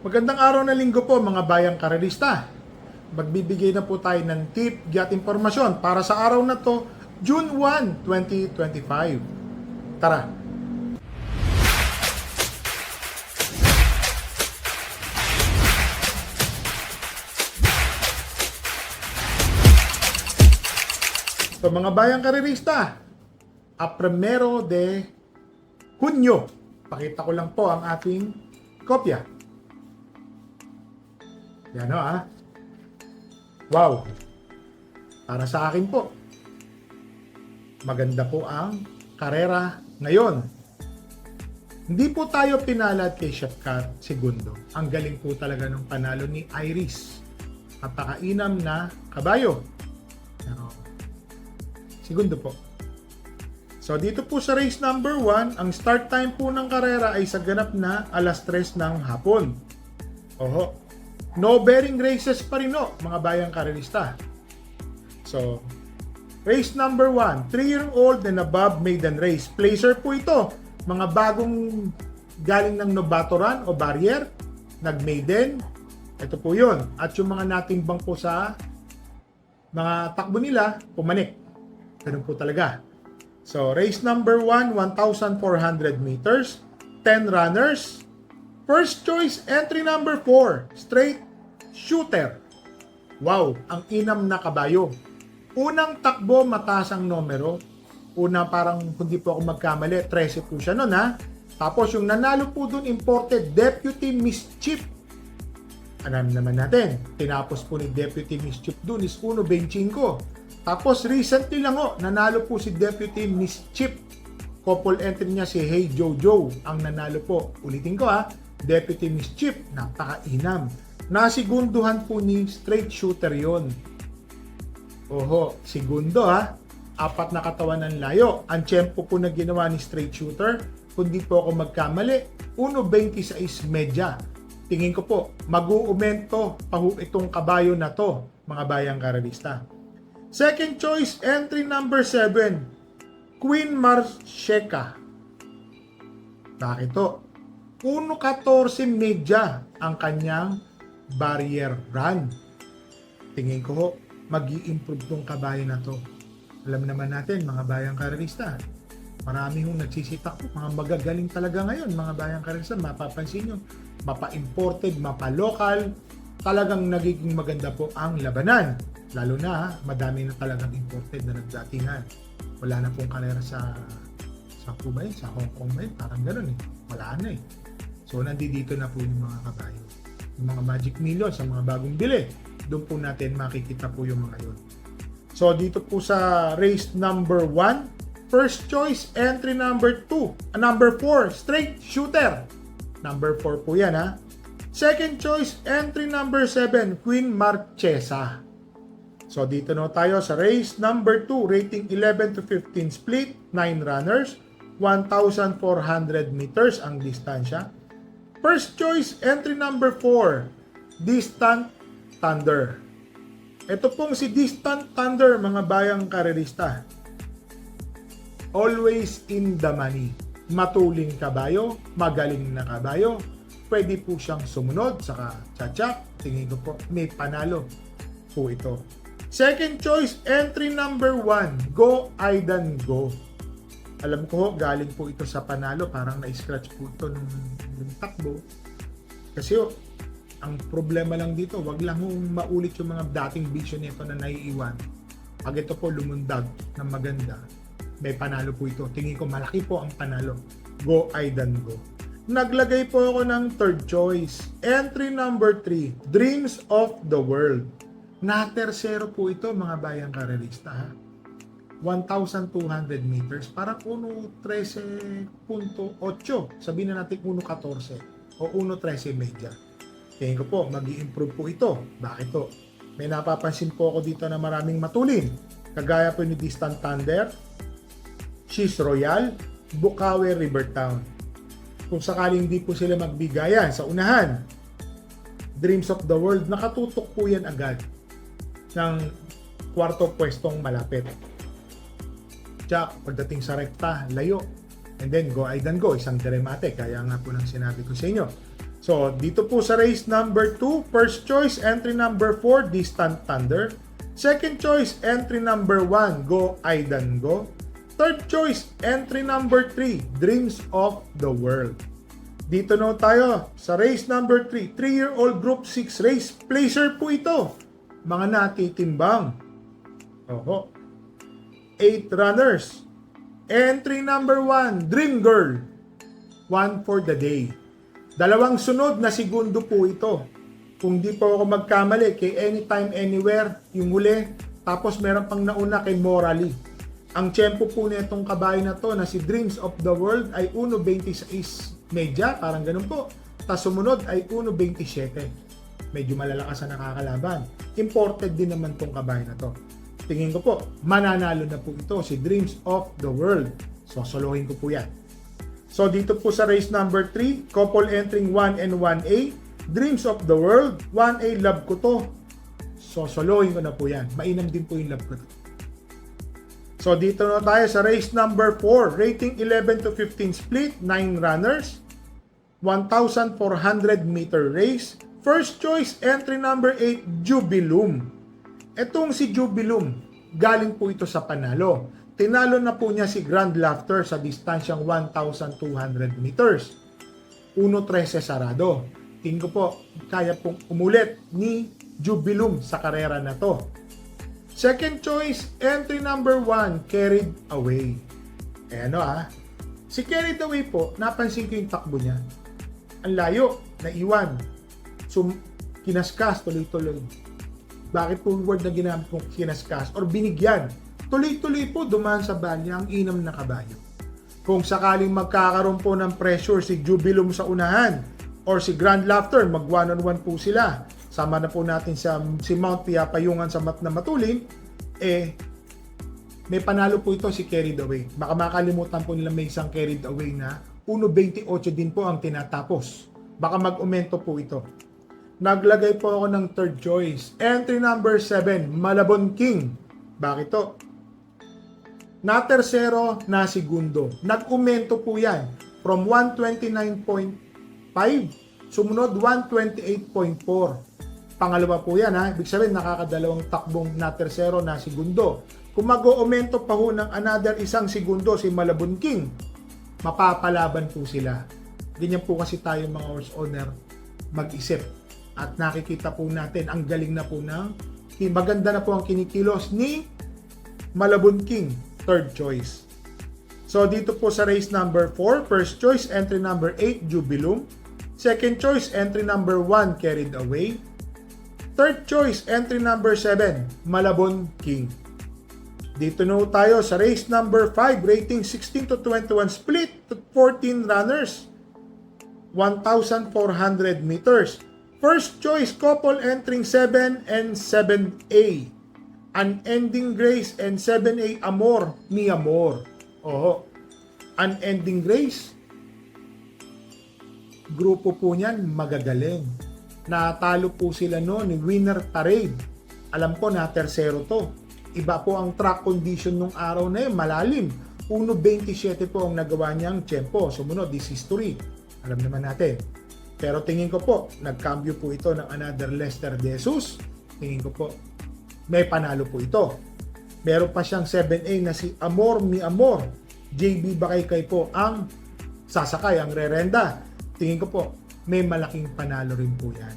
Magandang araw na linggo po mga bayang karalista. Magbibigay na po tayo ng tip at impormasyon para sa araw na to, June 1, 2025. Tara! So mga bayang karalista, a primero de Hunyo. Pakita ko lang po ang ating kopya. Yan o Wow! Para sa akin po, maganda po ang karera ngayon. Hindi po tayo pinalad kay Chef Cat Segundo. Ang galing po talaga ng panalo ni Iris. Napakainam na kabayo. Pero, Segundo po. So dito po sa race number 1, ang start time po ng karera ay sa ganap na alas 3 ng hapon. Oho. No bearing races pa rin mga bayang karalista. So, race number 1, 3-year-old and above maiden race. Placer po ito. Mga bagong galing ng novato run o barrier, nag-maiden. Ito po yun. At yung mga natimbang po sa mga takbo nila, pumanik. Ganun po talaga. So, race number 1, 1,400 meters, 10 runners. First choice, entry number 4, straight shooter. Wow, ang inam na kabayo. Unang takbo, mataas ang numero. Una parang, hindi po ako magkamali, 13 po siya nun Tapos yung nanalo po dun, imported, Deputy Mischief. Alam naman natin, tinapos po ni Deputy Mischief dun is 1.25. Tapos recently lang nanalo po si Deputy Mischief. Couple entry niya si Hey Jojo ang nanalo po. Ulitin ko Deputy Mischief, napakainam. Nasigunduhan po ni straight shooter yon. Oho, segundo apat na katawan ng layo. Ang tempo po na ginawa ni straight shooter, kundi po ako magkamali, 1.26 medya. Tingin ko po, mag-uumento pa itong kabayo na to, mga bayang karalista. Second choice, entry number 7, Queen Marsheka. Bakit to? 1.14 medya ang kanyang barrier run. Tingin ko mag-i-improve tong kabayo na to. Alam naman natin, mga bayang karalista, marami hong nagsisitak po. Mga magagaling talaga ngayon, mga bayang karalista. Mapapansin nyo, mapa-imported, mapa-local. Talagang nagiging maganda po ang labanan. Lalo na, madami na talagang imported na nagdatingan. Wala na pong kalera sa Kuba sa Hong Kong ba parang gano'n Wala na So, nandito na po yung mga kabayo. Yung mga Magic Million sa mga bagong bili. Doon po natin makikita po yung mga yun. So, dito po sa race number 1, first choice, entry number 2, number 4, straight shooter. Number 4 po yan Second choice, entry number 7, Queen Marchesa. So, dito na tayo sa race number 2, rating 11 to 15 split, 9 runners, 1,400 meters ang distansya. First choice, entry number 4, Distant Thunder. Ito pong si Distant Thunder, mga bayang karalista. Always in the money. Matuling kabayo, magaling na kabayo. Pwede po siyang sumunod, saka tsak-tsak. Tingin ko po, may panalo po ito. Second choice, entry number 1, Go Aidan Go. Alam ko, galing po ito sa panalo. Parang na-scratch po ito ng takbo. Kasi ang problema lang dito, wag lang maulit yung mga dating vision nito na naiiwan. Pag ito po lumundag ng maganda, may panalo po ito. Tingin ko malaki po ang panalo. Go Aidan Go. Naglagay po ako ng third choice. Entry number 3, Dreams of the World. Na-tersero po ito, mga bayang karalista 1,200 meters, parang 1.13.8. Sabihin na natin 1.14 o 1.13 medya. Tingin ko po, mag-i-improve po ito. Bakit to? May napapansin po ako dito na maraming matulin. Kagaya po ni Distant Thunder, She's Royal, Bukawi Rivertown. Kung sakaling hindi po sila magbigayan sa unahan, Dreams of the World, nakatutok po yan agad ng kwarto pwestong malapit. Tsaka pagdating sa rekta, layo. And then Go Aidan Go, isang diremate. Kaya nga po nang sinabi ko sa inyo. So, dito po sa race number 2, first choice, entry number 4, Distant Thunder. Second choice, entry number 1, Go Aidan Go. Third choice, entry number 3, Dreams of the World. Dito na tayo sa race number 3, 3-year-old group 6 race. Placer po ito. Mga natitimbang. Oho. 8 runners. Entry number 1, Dream Girl. 1 for the day. Dalawang sunod na segundo po ito. Kung di po ako magkamali, kay Anytime Anywhere, yung huli. Tapos meron pang nauna kay Morally. Ang tempo po nitong kabayo na to na si Dreams of the World ay 1.26 medya, parang ganun po. Tapos sumunod ay 1.27. Medyo malalakas na nakakalaban. Imported din naman tong kabayo na to. Tingin ko po, mananalo na po ito si Dreams of the World. So, solohin ko po yan. So, dito po sa race number 3, couple entering 1 and 1A, Dreams of the World, 1A, love ko to. So, solohin ko na po yan. Mainam din po yung love ko to. So, dito na tayo sa race number 4, rating 11 to 15 split, 9 runners, 1,400 meter race. First choice, entry number 8, Jubilum. Etong si Jubilum, galing po ito sa panalo. Tinalo na po niya si Grand Laughter sa distansyang 1,200 meters. 1.13 sarado. Tingin ko po, kaya pong umulit ni Jubilum sa karera na to. Second choice, entry number 1, Carried Away. Si Carried Away po, napansin ko yung takbo niya. Ang layo, naiwan. So, kinaskas, tuloy-tuloy. Bakit po yung word na ginamit kong kinaskas? Or binigyan. Tuloy-tuloy po dumaan sa banya ang inam na kabayo. Kung sakaling magkakaroon po ng pressure si Jubilum sa unahan or si Grand Laughter, mag 1-on-1 po sila. Sama na po natin si Mount Payungan sa mat na matulin, may panalo po ito si Carried Away. Baka makalimutan po nila may isang Carried Away na 1.28 din po ang tinatapos. Baka mag-umento po ito. Naglagay po ako ng third choice. Entry number 7, Malabon King. Bakit to? Na tersero, na segundo. Nag-umento po yan. From 129.5, sumunod 128.4. Pangalawa po yan ha. Ibig sabihin, nakakadalawang takbong na tersero, na segundo. Kung mag-umento pa ho ng another isang segundo si Malabon King, mapapalaban po sila. Ganyan po kasi tayo mga horse owner mag-isip. At nakikita po natin, ang galing na po maganda na po ang kinikilos ni Malabon King, third choice. So dito po sa race number 4, first choice, entry number 8, Jubilum. Second choice, entry number 1, Carried Away. Third choice, entry number 7, Malabon King. Dito na tayo sa race number 5, rating 16 to 21 split to 14 runners, 1,400 meters. First choice, couple entering 7 and 7A. Unending Grace and 7A, Amor, Mi Amor. Unending Grace, grupo po niyan, magagaling. Natalo po sila ni Winner Parade. Alam ko na tersero to. Iba po ang track condition nung araw na yun, malalim. 1.27 po ang nagawa niyang tempo. Sumunod, this history. Alam naman natin. Pero tingin ko po, nagkambyo po ito ng another Lester De Jesus. Tingin ko po, may panalo po ito. Meron pa siyang 7A na si Amor Mi Amor. JB Bakaykay po ang sasakay, ang rerenda. Tingin ko po, may malaking panalo rin po yan.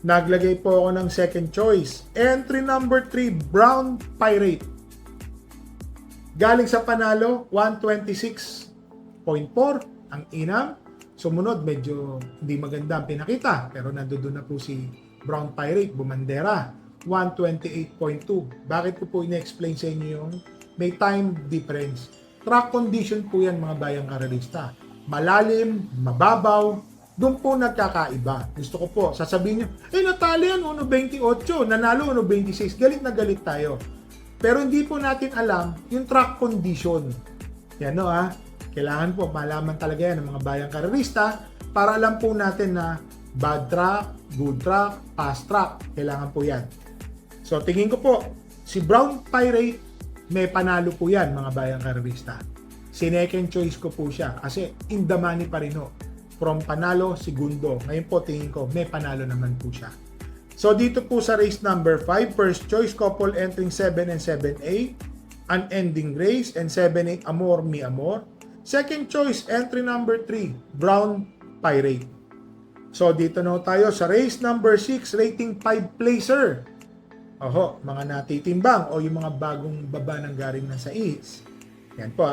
Naglagay po ako ng second choice. Entry number 3, Brown Pirate. Galing sa panalo, 126.4 ang inam. Sumunod, medyo hindi maganda ang pinakita. Pero nandoon na po si Brown Pirate, bumandera. 128.2. Bakit ko po ina-explain sa inyo yung may time difference? Track condition po yan mga bayang karerista. Malalim, mababaw, doon po nagkakaiba. Gusto ko po, sasabihin nyo, natalo yan, 1.28, nanalo 1.26, galit na galit tayo. Pero hindi po natin alam yung track condition. Yan kailangan po malaman talaga yan ng mga bayang karerista para alam po natin na bad track, good track, fast track. Kailangan po yan. So tingin ko po, si Brown Pirate, may panalo po yan mga bayang karerista. Second choice ko po siya kasi in the money pa rin from panalo, segundo. Ngayon po, tingin ko, may panalo naman po siya. So, dito po sa race number 5, first choice, couple entering 7 and 7A, Unending Race, and 7A, Amor Mi Amor. Second choice, entry number 3, Brown Pirate. So, dito na tayo sa race number 6, rating 5 placer. Oho, mga natitimbang o yung mga bagong baba ng garing ng sais. Yan po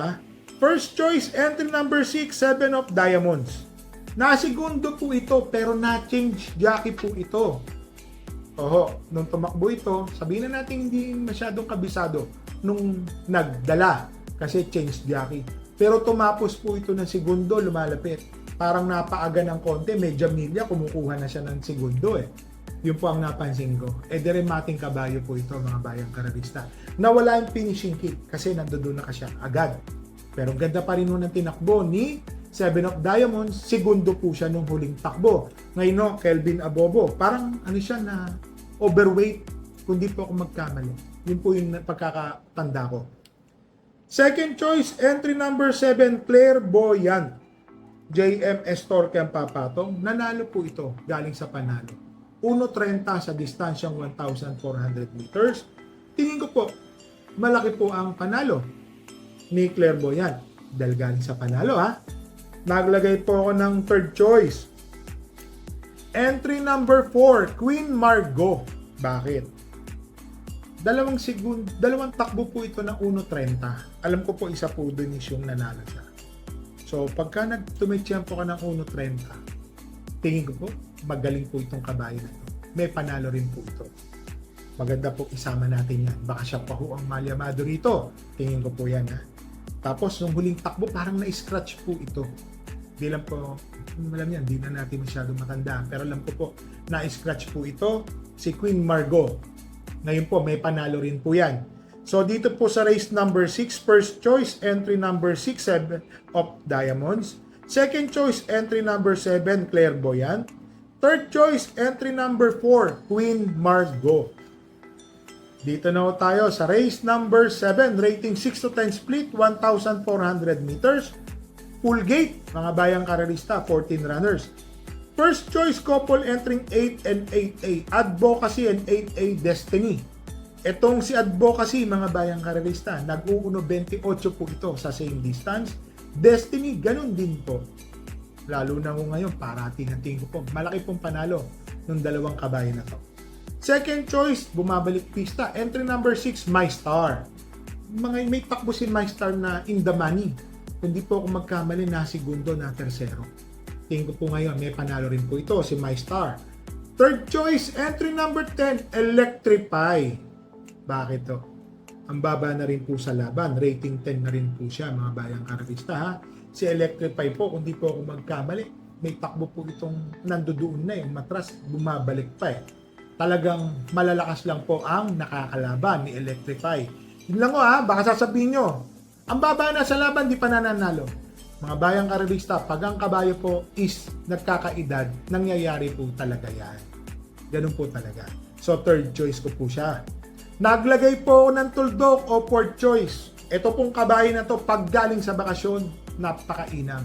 First choice, entry number 6, 7 of Diamonds. Nasigundo po ito, pero na-change jockey po ito. Oho, nung tumakbo ito, sabihin na natin hindi masyadong kabisado nung nagdala kasi change jockey. Pero tumapos po ito ng segundo, lumalapit. Parang napaaga ng konti, medyo milya, kumukuha na siya ng segundo Yun po ang napansin ko. Deremating kabayo po ito, mga bayang karalista. Nawala yung finishing kick kasi nandoon na siya agad. Pero ganda pa rin ng tinakbo ni 7 of Diamonds. Segundo po siya nung huling takbo. Ngayon, Kelvin Abobo. Parang siya na overweight, kundi po ako magkamali. Yun po yung pagkakatanda ko. Second choice, entry number 7, Clairvoyant. JM Estorque ang papatong. Nanalo po ito galing sa panalo. 1.30 sa distansyang 1,400 meters. Tingin ko po, malaki po ang panalo ni Clairvoyant. Dahil galing sa panalo Naglagay po ako ng third choice. Entry number 4, Queen Margot. Bakit? Dalawang takbo po ito ng 1.30. Alam ko po isa po dun yung nanalo siya. So, pagka tumitsiyempo ka ng 1.30, tingin ko po, magaling po itong kabayo na ito. May panalo rin po ito. Maganda po isama natin yan. Baka siya pa ho ang malyamado rito. Tingin ko po yan Tapos, nung huling takbo, parang na-scratch po ito. Di lang po, alam yan, di na natin masyadong matanda. Pero alam ko po, na-scratch po ito si Queen Margot. Ngayon po, may panalo rin po yan. So, dito po sa race number 6, first choice, entry number 6, 7 of Diamonds. Second choice, entry number 7, Clairvoyant. Third choice, entry number 4, Queen Margot. Dito na tayo sa race number 7, rating 6 to 10 split, 1,400 meters. Full gate, mga bayang karalista, 14 runners. First choice couple entering 8 and 8A, Advocacy and 8A Destiny. Etong si Advocacy, mga bayang karalista, nag-uuno 28 po ito sa same distance. Destiny, ganun din po. Lalo na ko ngayon, parating-tingin ko po, malaki pong panalo ng dalawang kabayo na to. Second choice, bumabalik pista, entry number 6, My Star. May takbo si My Star na in the money. Hindi po ako magkamali na segundo na tersero. Tingin ko po ngayon, may panalo rin po ito, si My Star. Third choice, entry number 10, Electrify. Bakit to? Ang baba na rin po sa laban. Rating 10 na rin po siya, mga bayang karalista Si Electrify po, kung di po ako magkamali, may takbo po itong nandoon na yung matras, bumabalik pa Talagang malalakas lang po ang nakakalaban ni Electrify. Yun lang baka sasabihin nyo, ang baba na sa laban, di pa nananalo. Mga bayang karalista, pag ang kabayo po is nagkakaedad, nangyayari po talaga yan. Ganun po talaga. So, third choice ko po siya. Naglagay po ng tuldok o fourth choice. Ito pong kabayo na to, pag galing sa bakasyon, napakainam.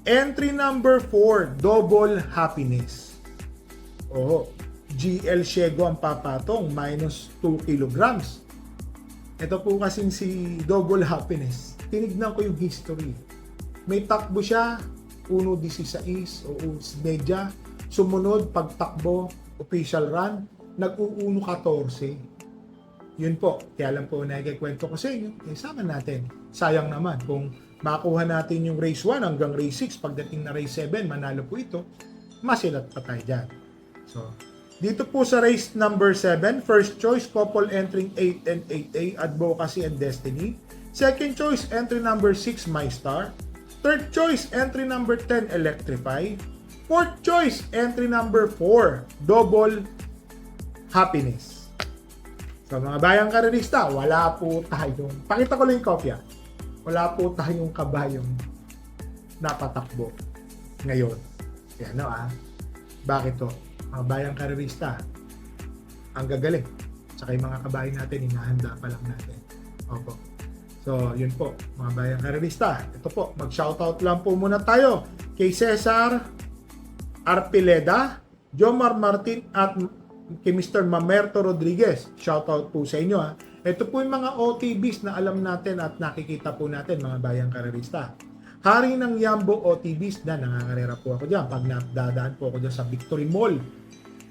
Entry number 4, Double Happiness. GL Shego ang papatong, minus 2 kilograms. Ito po kasing si Double Happiness. Tinignan ko yung history. May takbo siya, 1.16 o media. Sumunod, pagtakbo, official run, nag-1.14. Yun po, kaya lang po nakikwento ko sa inyo, sama natin. Sayang naman, kung makuha natin yung race 1 hanggang race 6, pagdating na race 7, manalo po ito, masilat pa tayo dyan. So, dito po sa race number 7, first choice, couple entering 8 and 8A, Advocacy and Destiny. Second choice, entry number 6, My Star. Third choice, entry number 10, Electrify. Fourth choice, entry number 4, Double Happiness. So mga bayang karalista, wala po tayong, pakita ko lang yung kopya, wala po tayong kabayong napatakbo ngayon. Yan bakit to? Mga bayang karalista, ang gagaling. Tsaka yung mga kabayo natin, hinahanda pa lang natin. Opo. So, yun po, mga bayang karerista. Ito po, mag-shoutout lang po muna tayo kay Cesar Arpileda, Jomar Martin at kay Mr. Mamerto Rodriguez. Shoutout po sa inyo ha. Ito po yung mga OTBs na alam natin at nakikita po natin mga bayang karerista. Hari ng Yambo OTBs na nangangarera po ako dyan pag nadadaan po ako dyan sa Victory Mall.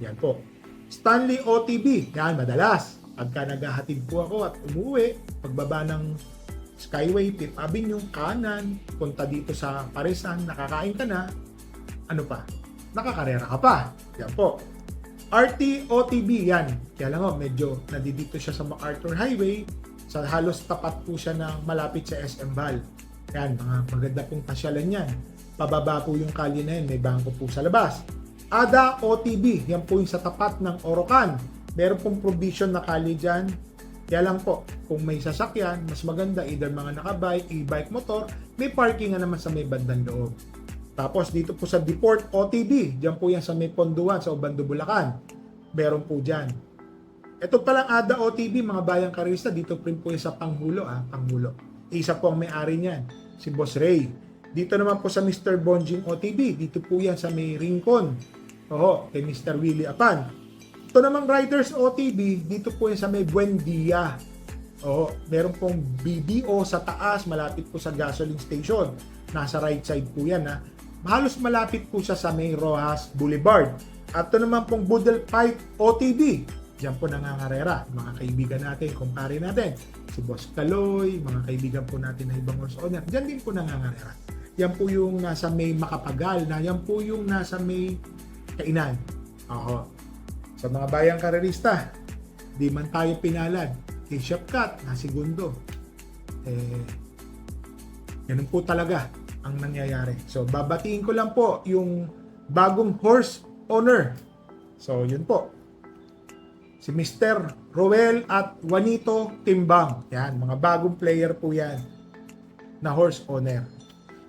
Yan po. Stanley OTB, yan madalas. Pagka naghahatid po ako at umuwi, pagbaba ng Skyway, Fifth Avenue, kanan, punta dito sa Parisan, nakakain ka na, ano pa? Nakakarera ka pa. Yan po. RT OTB, yan. Kaya lang medyo nadidito siya sa MacArthur Highway, sa halos tapat po siya na malapit sa SM Val. Yan, mga maganda pong pasyalan yan. Pababa po yung kalye na yan, may bangko po sa labas. ADA OTB, yan po yung sa tapat ng Orocan. Meron pong provision na kalye dyan. Kaya lang po, kung may sasakyan, mas maganda either mga nakabike, e-bike, motor, may parking na naman sa may bandang loob. Tapos dito po sa Deport OTB, dyan po yan sa may Ponduan, sa Obando, Bulacan. Meron po dyan. Ito palang ADA OTB, mga bayang karista, dito rin po yan sa Panghulo. Panghulo. Isa po ang may-ari niyan, si Boss Ray. Dito naman po sa Mr. Bonjing OTB, dito po yan sa may Rincon. Kay Mr. Willie Apan. Ito namang Riders OTB, dito po yan sa may Buendia. Meron pong BDO sa taas, malapit po sa gasoline station. Nasa right side po yan ha. Halos malapit po siya sa may Rojas Boulevard. At ito naman pong Budel Pipe OTB. Diyan po nangangarera, mga kaibigan natin, kumpare natin. Si Boss Kaloy, mga kaibigan po natin na ibang horse owner. Diyan din po nangangarera. Yan po yung nasa may Makapagal, yan po yung nasa may Kainan. Sa mga bayang karerista, di man tayo pinalad kay Chef Cat na segundo. Ganun po talaga ang nangyayari. So, babatiin ko lang po yung bagong horse owner. So, yun po. Si Mr. Roel at Juanito Timbang. Yan, mga bagong player po yan na horse owner.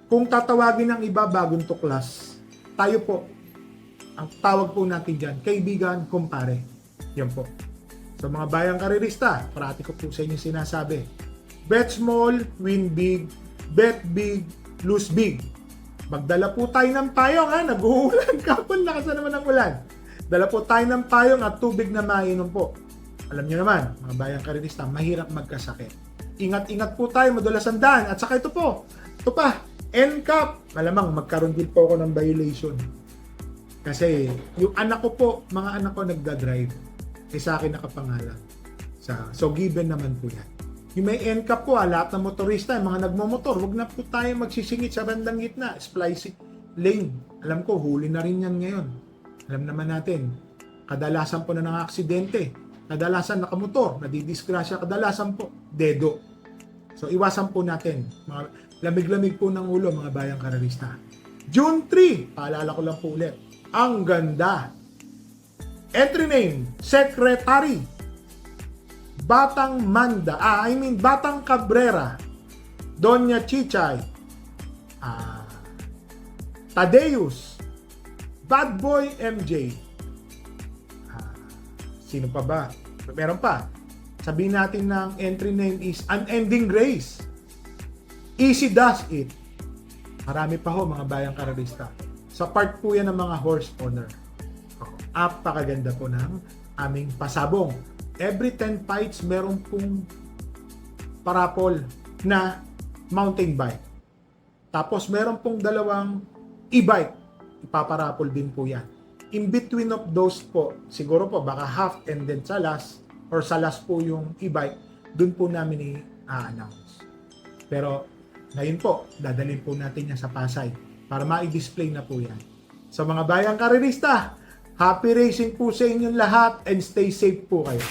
Kung tatawagin ng iba, bagong tuklas, tayo po, ang tawag po natin dyan, kaibigan, kumpare. Yan po. So mga bayang karerista, parati ko po sa inyo sinasabi, bet small, win big, bet big, lose big. Magdala po tayo ng payong ha, nag-uulan kapon, lakas na naman ang ulan. Dala po tayo ng payong at tubig na mainom po. Alam niyo naman, mga bayang karerista, mahirap magkasakit. Ingat-ingat po tayo, madalas ang daan. At saka ito pa, NCAP, malamang magkaroon din po ako ng violation. Kasi yung anak ko po, mga anak ko nagda-drive, sa akin nakapangalan. So given naman po yan. Yung may NCAP po, lahat ng motorista, yung mga nagmomotor, wag na po tayo magsisingit sa bandang gitna, splicing lane. Alam ko, huli na rin yan ngayon. Alam naman natin, kadalasan po na ng aksidente, kadalasan nakamotor, nadidisgrasya, kadalasan po, dedo. So iwasan po natin, mga lamig-lamig po ng ulo, mga bayang karerista. June 3, paalala ko lang po ulit, ang ganda. Entry name, Secretary. Batang Batang Cabrera. Doña Chichay. Tadeus. Bad Boy MJ. Sino pa ba? Meron pa. Sabihin natin ng entry name is Unending Grace. Easy Does It. Marami pa ho mga bayang karerista. Sa part po yan ng mga horse owner. Apakaganda po ng aming pasabong. Every 10 fights, meron pong parapol na mountain bike. Tapos meron pong dalawang e-bike. Ipaparapol din po yan. In between of those po, siguro po baka half and then sa last po yung e-bike, dun po namin i-announce. Pero ngayon po, dadalhin po natin yan sa Pasay para ma-display na po yan. So mga bayang karerista, happy racing po sa inyong lahat and stay safe po kayo.